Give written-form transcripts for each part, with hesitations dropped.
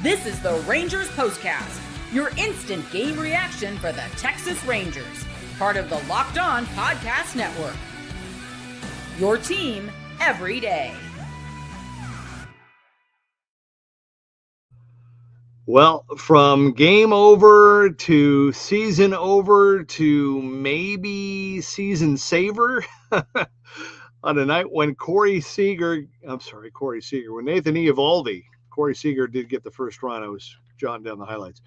This is the Rangers Postcast, your instant game reaction for the Texas Rangers, part of the Locked On Podcast Network. Your team every day. Well, from game over to season over to maybe season saver on a night when when Nathan Eovaldi, Corey Seager did get the first run. I was jotting down the highlights.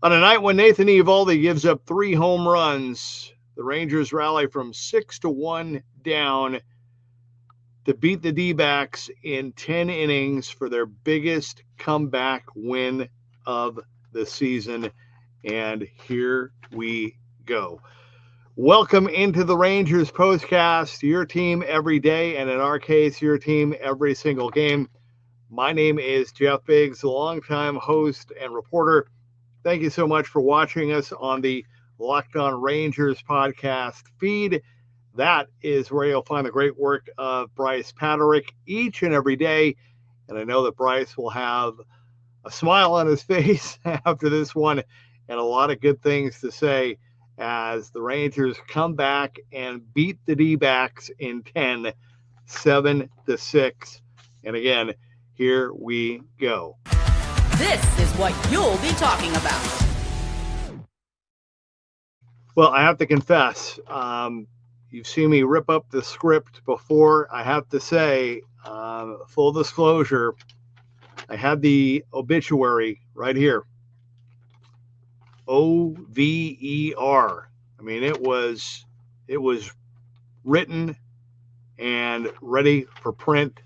On a night when Nathan Eovaldi gives up 3 home runs, the Rangers rally from 6-1 down to beat the D-backs in 10 innings for their biggest comeback win of the season. And here we go. Welcome into the Rangers Postcast, your team every day, and in our case, your team every single game. My name is Jeff Biggs, the longtime host and reporter. Thank you so much for watching us on the Locked On Rangers podcast feed. That is where you'll find the great work of Bryce Paterick each and every day. And I know that Bryce will have a smile on his face after this one and a lot of good things to say as the Rangers come back and beat the D-backs in 10, 7-6. And again, here we go. This is what you'll be talking about. Well, I have to confess, you've seen me rip up the script before. I have to say, full disclosure, I had the obituary right here. OVER. I mean, it was written and ready for print.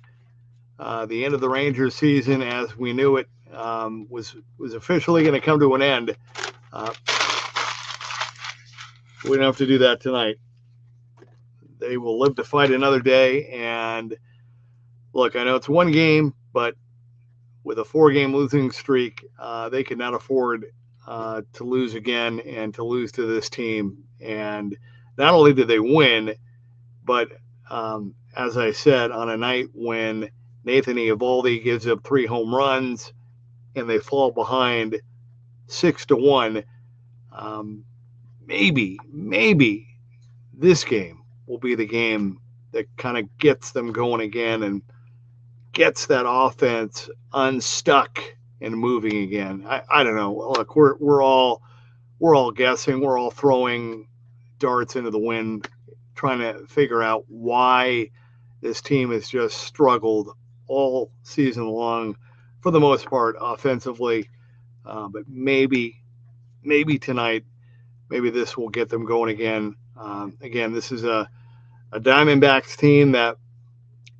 The end of the Rangers season, as we knew it, was officially going to come to an end. We don't have to do that tonight. They will live to fight another day. And look, I know it's one game, but with a 4-game losing streak, they could not afford to lose again and to lose to this team. And not only did they win, but as I said, on a night when Nathan Eovaldi gives up 3 home runs and they fall behind 6-1, maybe this game will be the game that kind of gets them going again and gets that offense unstuck and moving again. I don't know. Look, we're all guessing. We're all throwing darts into the wind, trying to figure out why this team has just struggled all season long, for the most part, offensively. But maybe tonight, maybe this will get them going again. Again, this is a Diamondbacks team that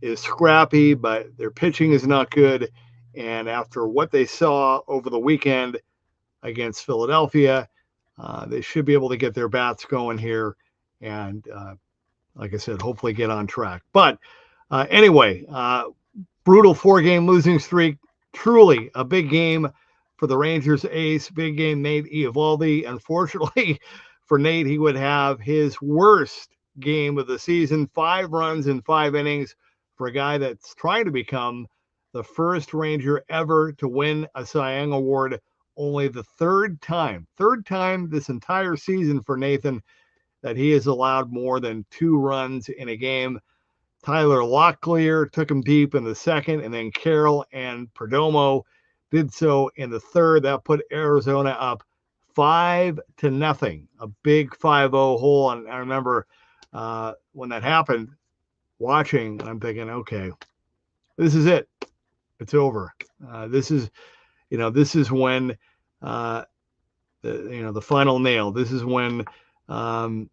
is scrappy, but their pitching is not good. And after what they saw over the weekend against Philadelphia, they should be able to get their bats going here. And like I said, hopefully get on track. But anyway, brutal 4-game losing streak. Truly a big game for the Rangers ace. Big game, Nate Eovaldi. Unfortunately for Nate, he would have his worst game of the season. 5 runs in 5 innings for a guy that's trying to become the first Ranger ever to win a Cy Young Award. Only the third time this entire season for Nathan that he has allowed more than 2 runs in a game. Tyler Locklear took him deep in the second, and then Carroll and Perdomo did so in the third. That put Arizona up 5-0, a big 5-0 hole. And I remember when that happened, watching, and I'm thinking, okay, this is it. It's over. This is when the final nail. This is when the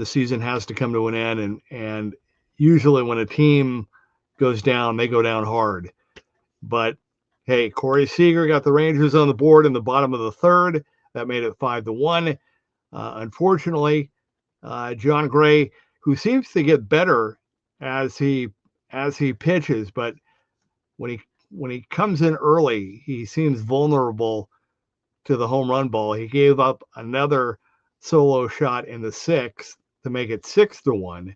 season has to come to an end. And usually when a team goes down, they go down hard. But hey, Corey Seager got the Rangers on the board in the bottom of the third. That made it 5-1. Unfortunately, John Gray, who seems to get better as he pitches, but when he comes in early, he seems vulnerable to the home run ball. He gave up another solo shot in the 6th to make it 6-1.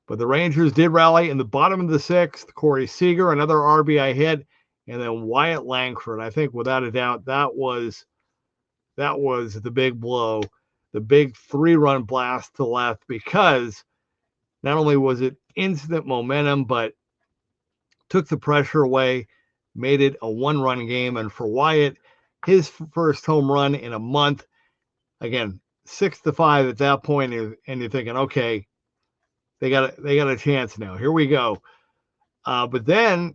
But the Rangers did rally in the bottom of the 6th. Corey Seager, another RBI hit, and then Wyatt Langford. I think without a doubt that was the big blow, the big 3-run blast to left, because not only was it instant momentum, but took the pressure away, made it a 1-run game. And for Wyatt, his first home run in a month, again, 6-5 at that point, and you're thinking, okay, they got a chance now. Here we go. But then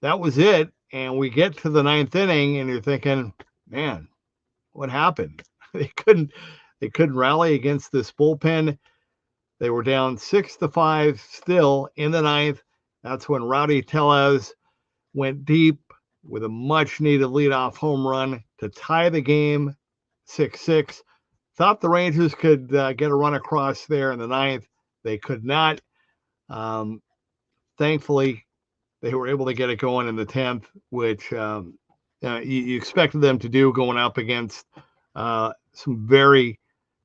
that was it, and we get to the 9th inning, and you're thinking, man, what happened? They couldn't rally against this bullpen. They were down 6-5 still in the 9th. That's when Rowdy Tellez went deep with a much-needed leadoff home run to tie the game 6-6. Thought the Rangers could get a run across there in the 9th. They could not. Thankfully, they were able to get it going in the 10th, which you expected them to do, going up against some very,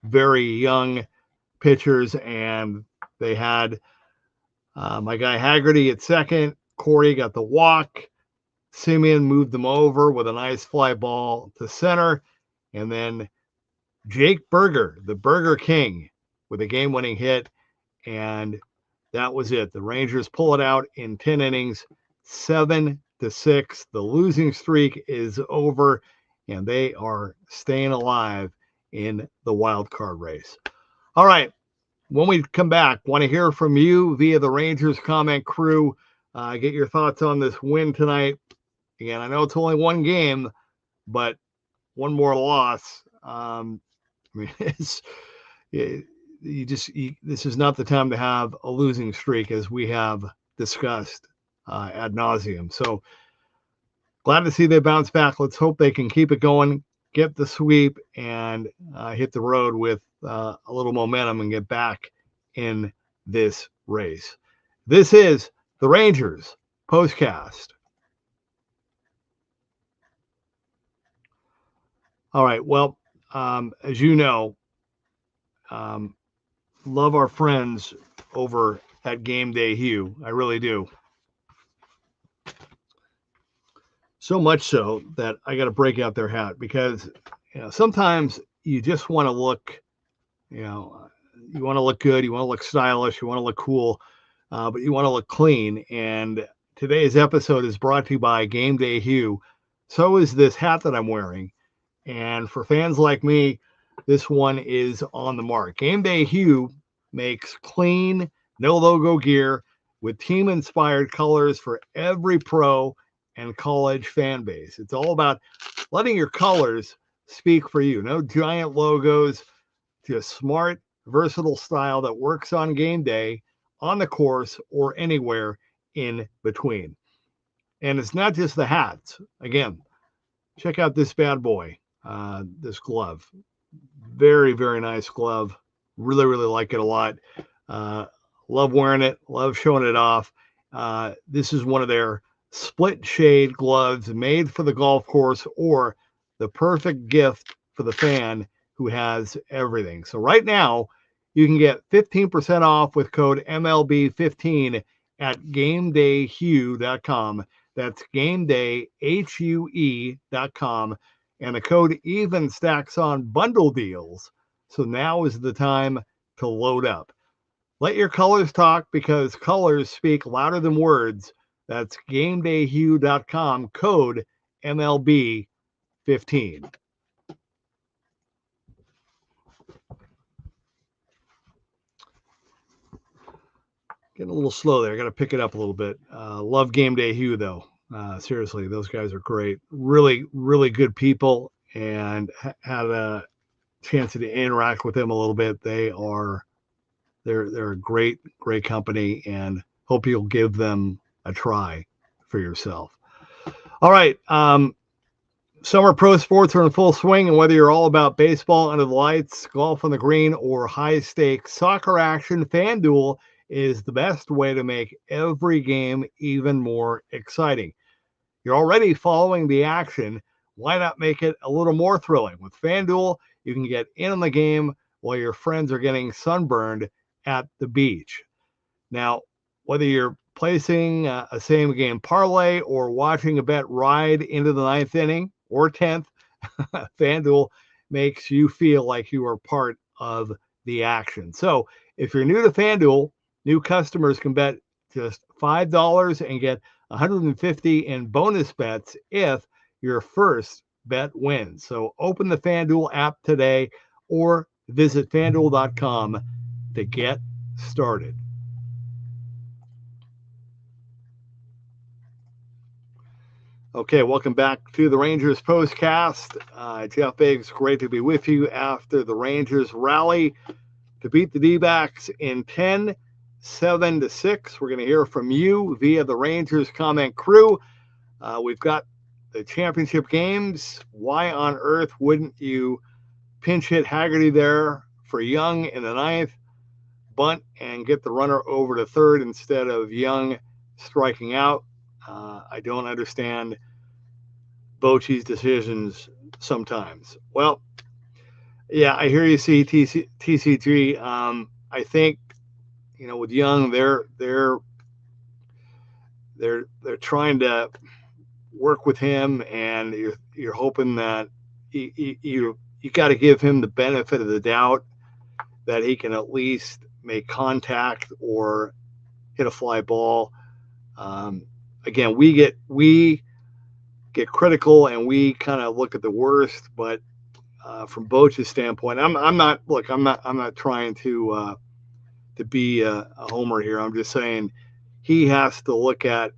very young pitchers. And they had my guy Haggerty at second. Corey got the walk. Simeon moved them over with a nice fly ball to center. And then Jake Berger, the Burger King, with a game-winning hit. And that was it. The Rangers pull it out in 10 innings, 7-6. The losing streak is over, and they are staying alive in the wild card race. All right. When we come back, want to hear from you via the Rangers comment crew. Get your thoughts on this win tonight. Again, I know it's only one game, but one more loss. This is not the time to have a losing streak, as we have discussed ad nauseum. So glad to see they bounce back. Let's hope they can keep it going, get the sweep, and hit the road with a little momentum and get back in this race. This is the Rangers POSTCAST. All right. Well, as you know, love our friends over at Game Day Hue. I really do. So much so that I got to break out their hat, because sometimes you just want to look, you want to look good, you want to look stylish, you want to look cool, but you want to look clean. And today's episode is brought to you by Game Day Hue. So is this hat that I'm wearing. And for fans like me, this one is on the mark. Game Day Hue makes clean, no logo gear with team-inspired colors for every pro and college fan base. It's all about letting your colors speak for you. No giant logos, just smart, versatile style that works on game day, on the course, or anywhere in between. And it's not just the hats. Again, check out this bad boy, this glove. Very, very nice glove. Really, really like it a lot. Love wearing it. Love showing it off. This is one of their split shade gloves made for the golf course, or the perfect gift for the fan who has everything. So right now, you can get 15% off with code MLB15 at GameDayHue.com. That's GameDayHue.com. And the code even stacks on bundle deals. So now is the time to load up. Let your colors talk, because colors speak louder than words. That's GameDayHue.com, code MLB15. Getting a little slow there. I got to pick it up a little bit. Love Game Day Hue, though. Seriously, those guys are great. Really, really good people, and had a chance to interact with them a little bit. They're a great, great company, and hope you'll give them a try for yourself. All right. Summer pro sports are in full swing, and whether you're all about baseball under the lights, golf on the green, or high-stakes soccer action, FanDuel is the best way to make every game even more exciting. You're already following the action. Why not make it a little more thrilling? With FanDuel, you can get in on the game while your friends are getting sunburned at the beach. Now, whether you're placing a same game parlay or watching a bet ride into the 9th inning or 10th, FanDuel makes you feel like you are part of the action. So if you're new to FanDuel, new customers can bet just $5 and get $150 in bonus bets if your first bet wins. So open the FanDuel app today or visit FanDuel.com to get started. Okay, welcome back to the Rangers postcast. Jeff Biggs, great to be with you after the Rangers rally to beat the D-backs in 10, 7-6. We're going to hear from you via the Rangers comment crew. We've got the championship games. Why on earth wouldn't you pinch hit Haggerty there for Young in the 9th, bunt, and get the runner over to 3rd instead of Young striking out? I don't understand Bochy's decisions sometimes. Well, yeah, I hear you, see TCG. I think, with Young, they're trying to work with him, and you're hoping that you got to give him the benefit of the doubt that he can at least make contact or hit a fly ball. Again, we get critical and we kind of look at the worst, but from Bochy's standpoint, I'm not trying to be a homer here. I'm just saying he has to look at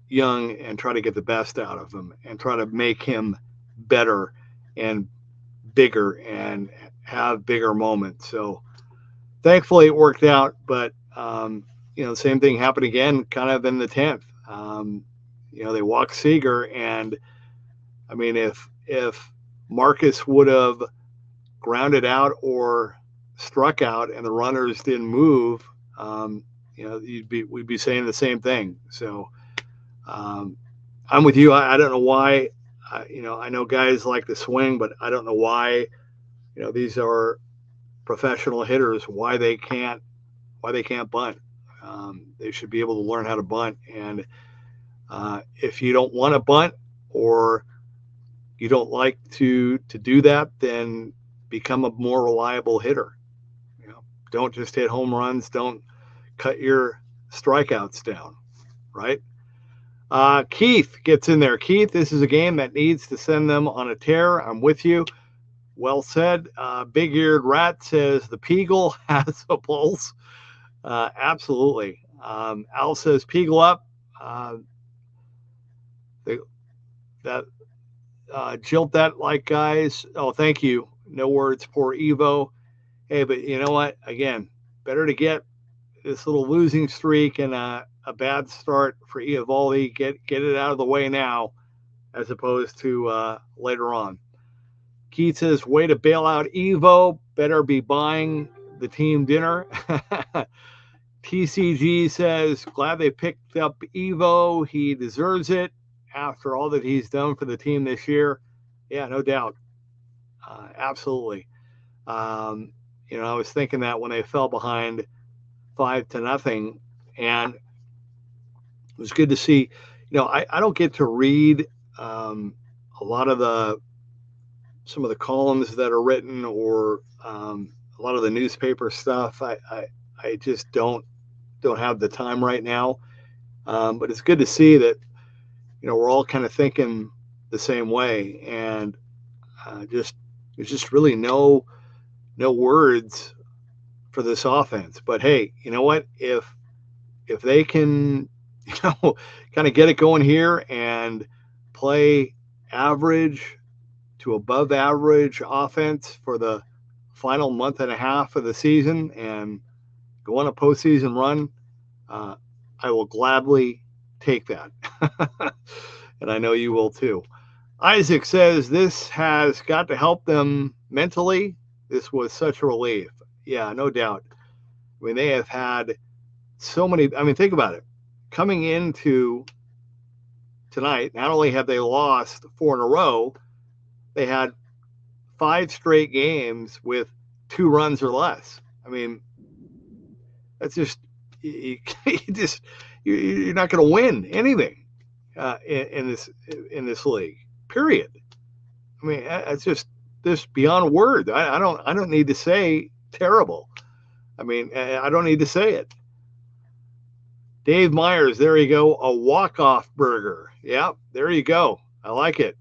Young and try to get the best out of him and try to make him better and bigger and have bigger moments. So thankfully it worked out, but the same thing happened again kind of in the 10th. They walked Seager, and I mean, if Marcus would have grounded out or struck out and the runners didn't move, we'd be saying the same thing. So I'm with you. I don't know why. I know guys like to swing, but I don't know why. These are professional hitters. Why they can't bunt? They should be able to learn how to bunt. And if you don't want to bunt or you don't like to do that, then become a more reliable hitter. Don't just hit home runs. Don't cut your strikeouts down, right? Keith gets in there. Keith, this is a game that needs to send them on a tear. I'm with you. Well said. Big-eared Rat says the Peagle has a pulse. Absolutely. Al says Peagle up. Jilt that like guys. Oh, thank you. No words, poor Evo. Hey, but you know what? Again, better to get this little losing streak and a bad start for Eovaldi. Get it out of the way now, as opposed to later on. Keith says, way to bail out Evo. Better be buying the team dinner. TCG says, glad they picked up Evo. He deserves it after all that he's done for the team this year. Yeah, no doubt. Absolutely. I was thinking that when they fell behind 5-0, and it was good to see. I don't get to read a lot of some of the columns that are written or a lot of the newspaper stuff. I just don't have the time right now. But it's good to see that we're all kind of thinking the same way, and there's just really no words for this offense. But hey, you know what? If they can, kind of get it going here and play average to above average offense for the final month and a half of the season and go on a postseason run, I will gladly take that. And I know you will too. Isaac says this has got to help them mentally. This was such a relief. Yeah, no doubt. I mean, they have had so many. I mean, think about it. Coming into tonight, not only have they lost 4 in a row, they had 5 straight games with 2 runs or less. I mean, that's just, you're not going to win anything in this league. Period. I mean, it's just this beyond words. I don't need to say terrible. I mean, I don't need to say it. Dave Myers, there you go, a walk-off burger. Yeah, there you go. I like it.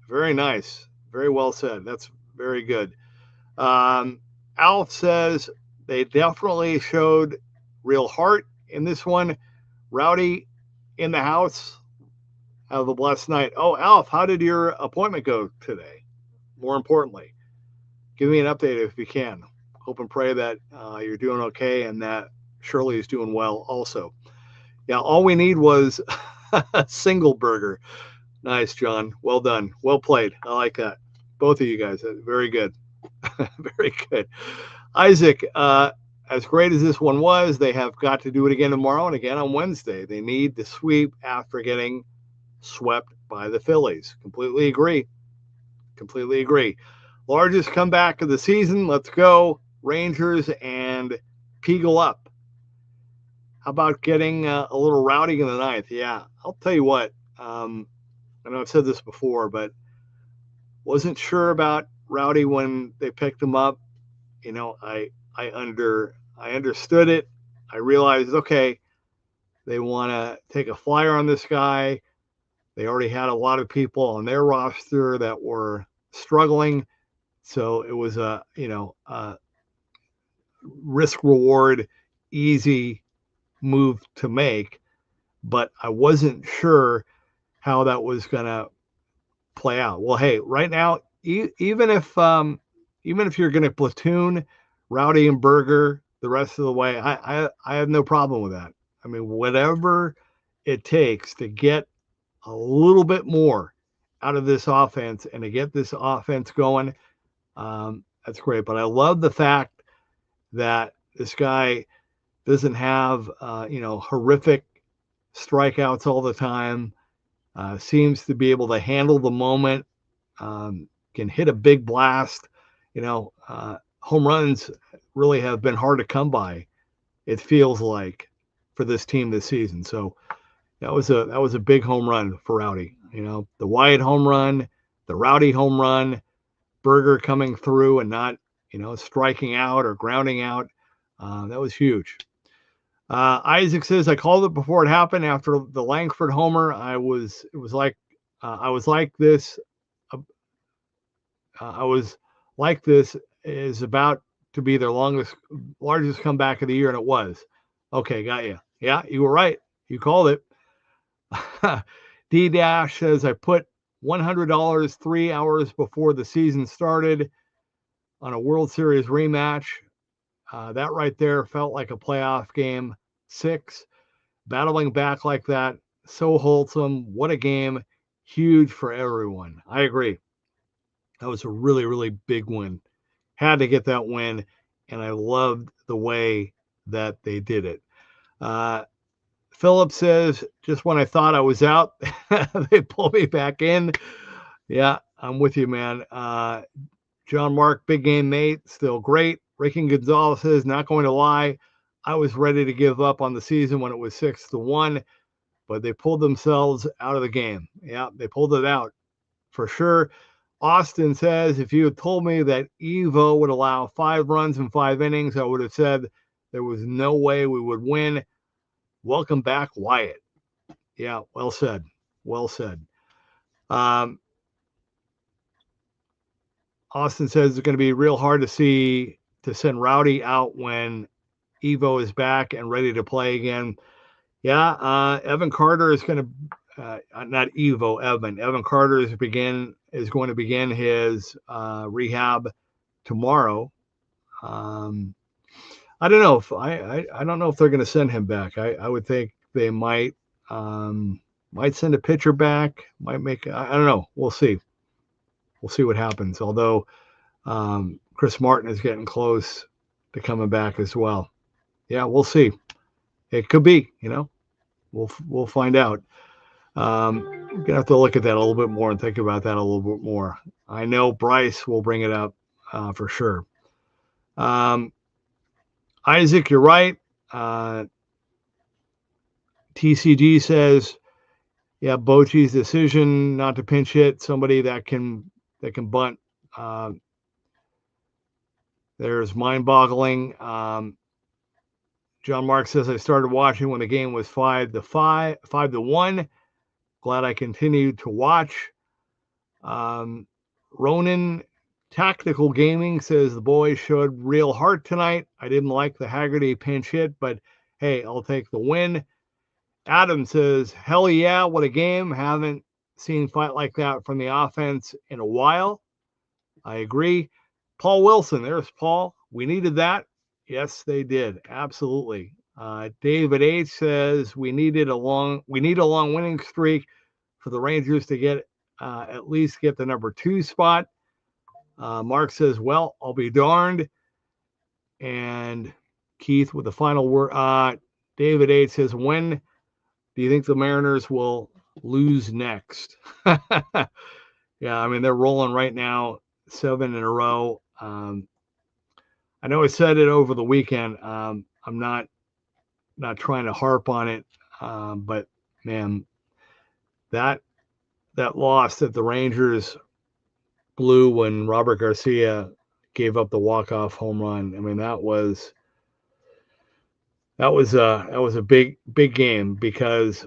Very nice. Very well said. That's very good. Alf says they definitely showed real heart in this one. Rowdy in the house. Have a blessed night. Oh, Alf, how did your appointment go today? More importantly, give me an update if you can. Hope and pray that you're doing okay and that Shirley is doing well also. Yeah, all we need was a single burger. Nice, John. Well done. Well played. I like that. Both of you guys. Very good. Very good. Isaac, as great as this one was, they have got to do it again tomorrow and again on Wednesday. They need to sweep after getting swept by the Phillies. Completely agree. Completely agree. Largest comeback of the season. Let's go. Rangers and Peagle up. How about getting a little rowdy in the ninth? Yeah, I'll tell you what. I know I've said this before, but wasn't sure about Rowdy when they picked him up. You know, I understood it. I realized, okay, they want to take a flyer on this guy. They already had a lot of people on their roster that were struggling. So it was a risk reward, easy move to make. But I wasn't sure how that was going to play out. Well, hey, right now, even if you're going to platoon Rowdy and Berger the rest of the way, I have no problem with that. I mean, whatever it takes to get a little bit more out of this offense and to get this offense going, that's great. But I love the fact that this guy doesn't have horrific strikeouts all the time. Seems to be able to handle the moment. Can hit a big blast. Home runs really have been hard to come by, it feels like, for this team this season. So that was a big home run for Rowdy. The Wyatt home run, the Rowdy home run, Berger coming through and not striking out or grounding out. That was huge. Isaac says, I called it before it happened. After the Langford homer, I was like this is about to be their largest comeback of the year, and it was. Okay, got you. Yeah, you were right. You called it. D-Dash says, I put $100 3 hours before the season started on a World Series rematch. That right there felt like a playoff game 6. Battling back like that, so wholesome. What a game. Huge for everyone. I agree. That was a really, really big win. Had to get that win, and I loved the way that they did it. Philip says, just when I thought I was out, they pulled me back in. Yeah, I'm with you, man. John Mark, big game mate, still great. Ricky Gonzalez says, not going to lie, I was ready to give up on the season when it was 6-1, but they pulled themselves out of the game. Yeah, they pulled it out for sure. Austin says, if you had told me that Evo would allow 5 runs in 5 innings, I would have said there was no way we would win. Welcome back, Wyatt. Yeah, well said. Well said. Austin says it's going to be real hard to send Rowdy out when Evo is back and ready to play again. Yeah, Evan Carter is going to not Evo, Evan Carter is going to begin his rehab tomorrow. I don't know if I don't know if they're going to send him back. I would think they might send a pitcher back. Might make I don't know. We'll see. We'll see what happens. Although Chris Martin is getting close to coming back as well. Yeah, we'll see. It could be. We'll find out. We're gonna have to look at that a little bit more and think about that a little bit more. I know Bryce will bring it up for sure. Isaac, you're right. TCG says, yeah, Bochy's decision not to pinch hit somebody that can bunt. There's mind-boggling. John Mark says, I started watching when the game was 5-1. Glad I continued to watch. Ronan Tactical Gaming says the boys showed real heart tonight. I didn't like the Haggerty pinch hit, but hey, I'll take the win. Adam says, hell yeah, what a game. Haven't seen fight like that from the offense in a while. I agree. Paul Wilson, there's Paul. We needed that. Yes, they did. Absolutely. David H says we need a long winning streak for the Rangers to get at least get the number 2 spot. Mark says, well, I'll be darned. And Keith with the final word. David H says, when do you think the Mariners will lose next? Yeah, I mean, they're rolling right now, 7 in a row. I know I said it over the weekend. I'm not trying to harp on it, but man, that loss that the Rangers blew when Robert Garcia gave up the walk-off home run. I mean, that was a big game, because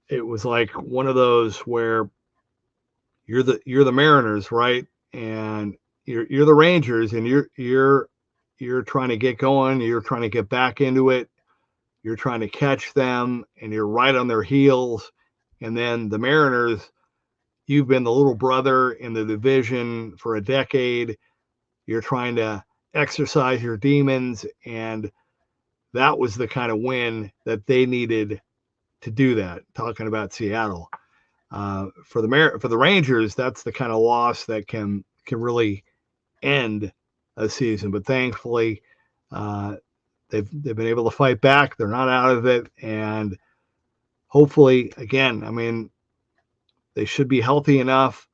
it was like one of those where you're the Mariners, right? And you're the Rangers, and you're trying to get going, you're trying to get back into it, you're trying to catch them, and you're right on their heels. And then the Mariners, you've been the little brother in the division for a decade. You're trying to exercise your demons, and that was the kind of win that they needed to do that. Talking about Seattle, for the Rangers, that's the kind of loss that can really end a season. But thankfully, they've been able to fight back. They're not out of it, and hopefully, again, I mean, they should be healthy enough.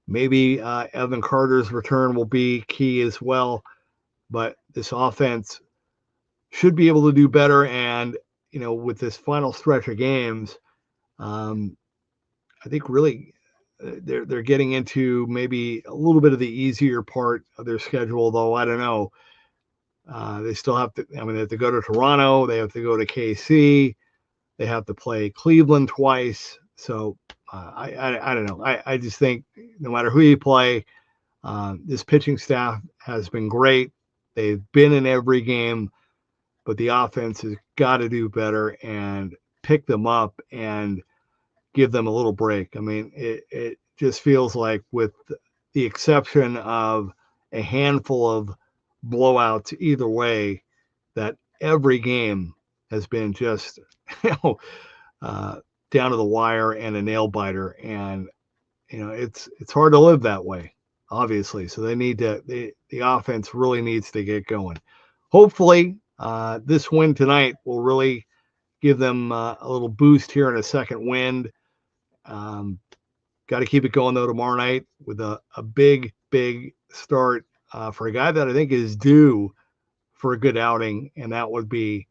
Maybe Evan Carter's return will be key as well. But this offense should be able to do better. And, with this final stretch of games, I think really they're getting into maybe a little bit of the easier part of their schedule, though I don't know. They still have to, they have to go to Toronto. They have to go to KC. They have to play Cleveland twice. So I don't know. I just think no matter who you play, this pitching staff has been great. They've been in every game, but the offense has got to do better and pick them up and give them a little break. I mean, it just feels like, with the exception of a handful of blowouts either way, that every game has been just down to the wire and a nail biter. And it's hard to live that way, obviously. So they need to, the offense really needs to get going. Hopefully this win tonight will really give them a little boost here in a second wind. Got to keep it going, though, tomorrow night with a big start for a guy that I think is due for a good outing, and that would be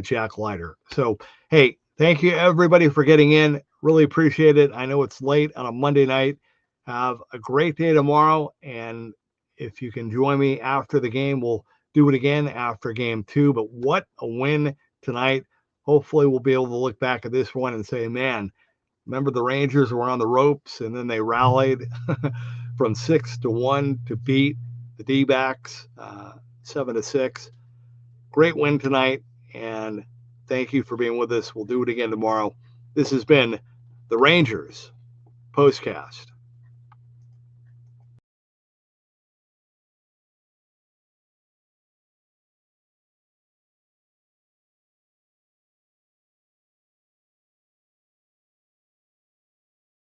Jack Leiter. So, hey, thank you, everybody, for getting in. Really appreciate it. I know it's late on a Monday night. Have a great day tomorrow, and if you can join me after the game, we'll do it again after game 2. But what a win tonight. Hopefully we'll be able to look back at this one and say, man, remember the Rangers were on the ropes, and then they rallied from 6-1 to beat the D-backs 7-6. Great win tonight, and thank you for being with us. We'll do it again tomorrow. This has been the Rangers POSTCAST.